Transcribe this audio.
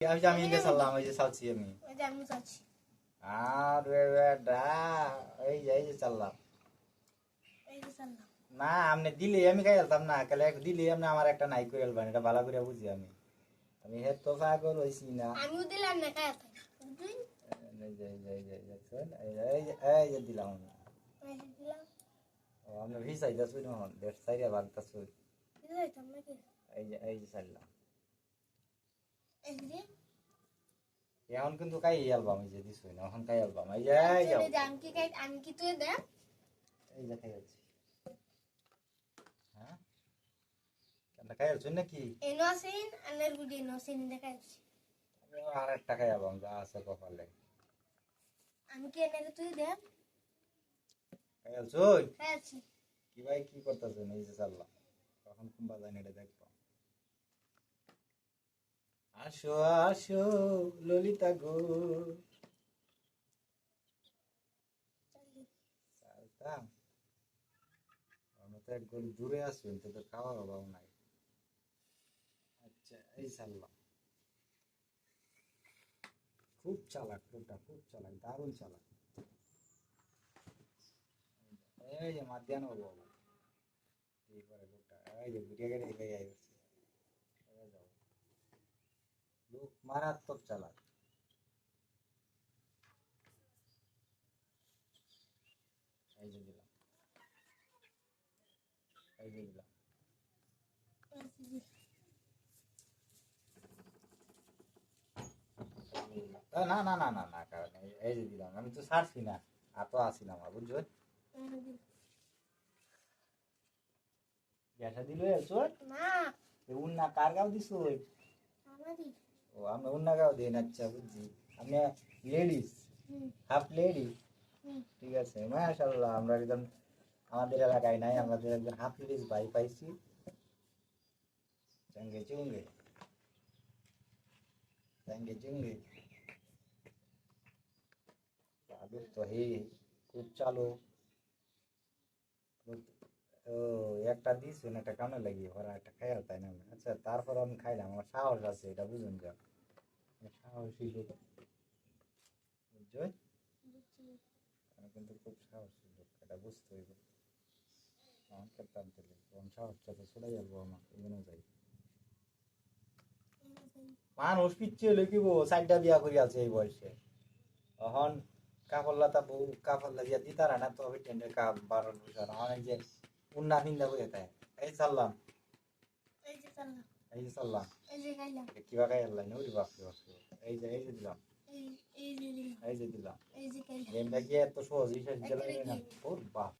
আমি যে চাললাম ওই যে চালছি আমি আরে বেটা এই যে চাললাম না আপনি দিলে আমি খাই যেতাম না কালে দিলে আপনি আমার একটা নাই করে এলবেন এটা ভালো করে বুঝি আমি আমি হে তো পাগল হইছি না আমিও দিলাম না খাই এই যে দিলাম ও আপনি ভিসাই দা শুই না দেড় সাইডে বাগতা শুই এই যে চাললাম এখন কিন্তু কাই অ্যালবাম এই যে দিছুই না এখন কাই অ্যালবাম এই যে আমি কি তুই দে এই যে খাই আছি হ্যাঁ কেন খাই আছি নাকি এনো আছেন আনার গুডি এনো আছেন দেখাচ্ছি আর একটা খাই অ্যালবাম যা আছে কপালে আমি কি এনে তুই দে খাই আছি খাচ্ছি কি ভাই কি করতেছেন এই যে চাললাম কখন কুম্বা জানি এটা দেখবো আসো আসো ললিতা গো চালতাম আমরা তো এক গলি দূরে আসবেন তো তো খাওয়ার অভাব নাই আচ্ছা এই চাললাম খুব চালাক লোকটা খুব চালাক দারুণ চালাক এই যে মাধ্যাহ্ন বাবু এই করে লোকটা এই যে ঘুরিয়ে গেলে এগিয়ে আসছে লোক মারাত্মক চালাক এই যে দিলাম এই যে দিলাম না না না না না কারণ এই যে দিলাম আমি তো ছাড়ছি না আর তো আসি না আমার বুঝছো গ্যাসা দিল না উন্না কার গাও দিছো আমারই ও আমরা উন্না গাও দিন আচ্ছা বুঝছি আমি লেডিস হাফ লেডি ঠিক আছে মাশাআল্লাহ আমরা একদম আমাদের এলাকায় নাই আমাদের একজন হাফ লেডিস ভাই পাইছি চঙ্গে চঙ্গে চঙ্গে চঙ্গে চালু তো হে খুব চালু ও একটা দিস একটা কামে লাগিয়ে ওরা একটা খাইয়াল তাই না আচ্ছা তারপর আমি খাইলাম আমার সাহস আছে এটা বুঝুন যা সাহসী লোক বুঝছো আমি কিন্তু খুব সাহসী লোক এটা বুঝতে হইব আমার খেতাম তেলে সাহসটা তো ছড়াই যাবো আমার এখানে যাই মানুষ পিচ্ছি হলে কি বো সাইডটা বিয়া করি আছে এই বয়সে এখন কাপড়লাতা বউ কাপড়লা দিয়া দিতারা না তো টেন্ডের কাপ বারণ বুঝার অনেক যে উন্না ফিন্দা করে দেয় এই চাললাম এই যে চাললাম এই যে চাললাম এই যে খাইলাম কিবা খাই আল্লাহ নৌরি বাপরে বাপরে এই যে দিলাম এই যে দিলাম এই যে দিলাম এই যে খাইলাম গেমটা কি এত সহজ হিসেবে দিলাম না ওর বাপ